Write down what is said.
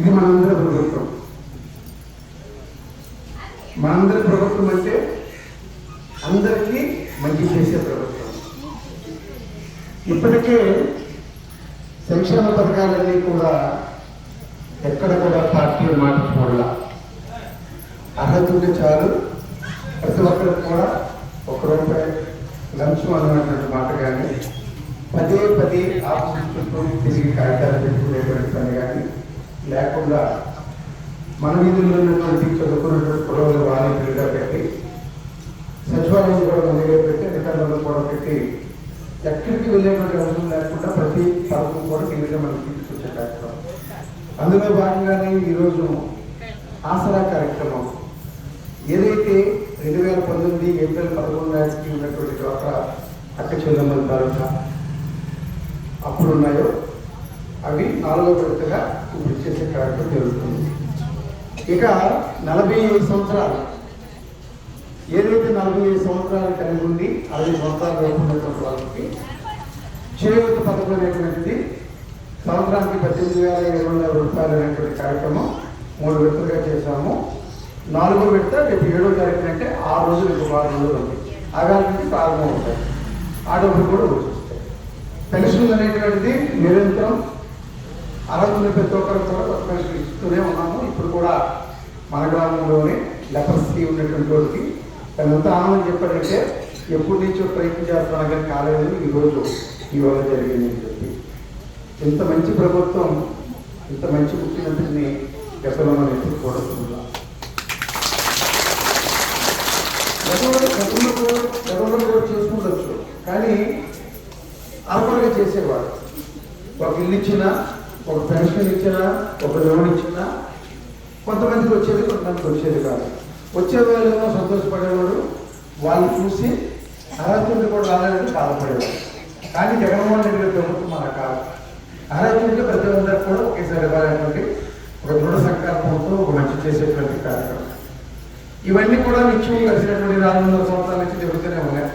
ఇది మనందరి ప్రభుత్వం. మనందరి ప్రభుత్వం అంటే అందరికీ మంచి చేసే ప్రభుత్వం. ఇప్పటికే సంక్షేమ పథకాలన్నీ కూడా ఎక్కడ కూడా పార్టీలు మార్చుకోవాల, అర్హత ఉంటే చాలు ప్రతి ఒక్కరికి కూడా ₹1 లంచం అన్నటువంటి మాట కానీ, పదే ఆఫీసు చుట్టూ తిరిగి కాగితాలు పెట్టుకునేటువంటి పని కానీ లేకుండా మన వీధుల్లో ఉన్నటువంటి చదువుకున్నటువంటి పొడవులు వాలంటీర్గా పెట్టి, సచివాలయం కూడా ముందుగా పెట్టి, అధికారులను కూడా పెట్టి, ఎక్కడికి వెళ్ళేటువంటి అవసరం లేకుండా ప్రతి పథకం కూడా టీవీగా మనకి తీసుకొచ్చే కార్యక్రమం. అందులో భాగంగానే ఈరోజు ఆసరా కార్యక్రమం ఏదైతే 2019 ఏప్రిల్ 11 నాటికి ఉన్నటువంటి డ్వాక్రా అక్క చెల్లెమ్మల తాలూకా అప్పుడు ఉన్నాయో అవి 4వ విడతగా ఇప్పుడు చేసే కార్యక్రమం జరుగుతుంది. ఇక 45 సంవత్సరాలు ఏదైతే 45 సంవత్సరాలు కలిగి ఉండి 60 సంవత్సరాలు ఉన్నటువంటి వాళ్ళకి చేయూత పథకం అనేటువంటిది సంవత్సరానికి ₹18,700 అనేటువంటి కార్యక్రమం 3 విడతలుగా చేశాము. 4వ విడత రేపు 7వ తారీఖున అంటే 6 రోజులు, ఇంకో 6 రోజులు ఉంది. ఆగాలి నుంచి ప్రారంభం అవుతాయి. ఆ డబ్బులు కూడా వచ్చేస్తాయి. పెన్షన్ అనేటువంటిది నిరంతరం అర్హత ప్రతి ఒక్కరికి కూడా కొత్త పెన్షన్ ఇస్తూనే ఉన్నాము. ఇప్పుడు కూడా మన గ్రామంలోనే లెపర్సీ ఉన్నటువంటి వాడికి తనంత ఆనందం చెప్పాడంటే ఎప్పటి నుంచో ప్రయత్నం చేస్తున్నాను కానీ కాలేదు, ఈరోజు ఇవాళ జరిగిందని చెప్పి. ఇంత మంచి ప్రభుత్వం, ఇంత మంచి ముఖ్యమంత్రిని గతంలో మనం ఎప్పుడు చూడకుండా గతంలో కూడా చేసుకుండొచ్చు, కానీ అర్పణగా చేసేవాడు. ఒక ఇల్లు ఇచ్చినా, ఒక పెన్షన్ ఇచ్చినా, ఒక లోన్ ఇచ్చినా కొంతమందికి వచ్చేది, కొంతమందికి వచ్చేది కాదు. వచ్చేవాళ్ళేమో సంతోషపడేవాడు, వాళ్ళు చూసి అర్హతలు కూడా రాలేదని బాధపడేవాడు. కానీ జగన్మోహన్ రెడ్డి గారి ప్రభుత్వం అలా కాదు. అర్హతలు ప్రతి ఒక్కరికి కూడా ఒకేసారి ఇవ్వాలనేటువంటి ఒక దృఢ సంకల్పంతో ఒక మంచి చేసేటువంటి కార్యక్రమం. ఇవన్నీ కూడా నిత్యం కలిసినటువంటి 400 సంవత్సరాల నుంచి జరుగుతూనే ఉన్నాయి.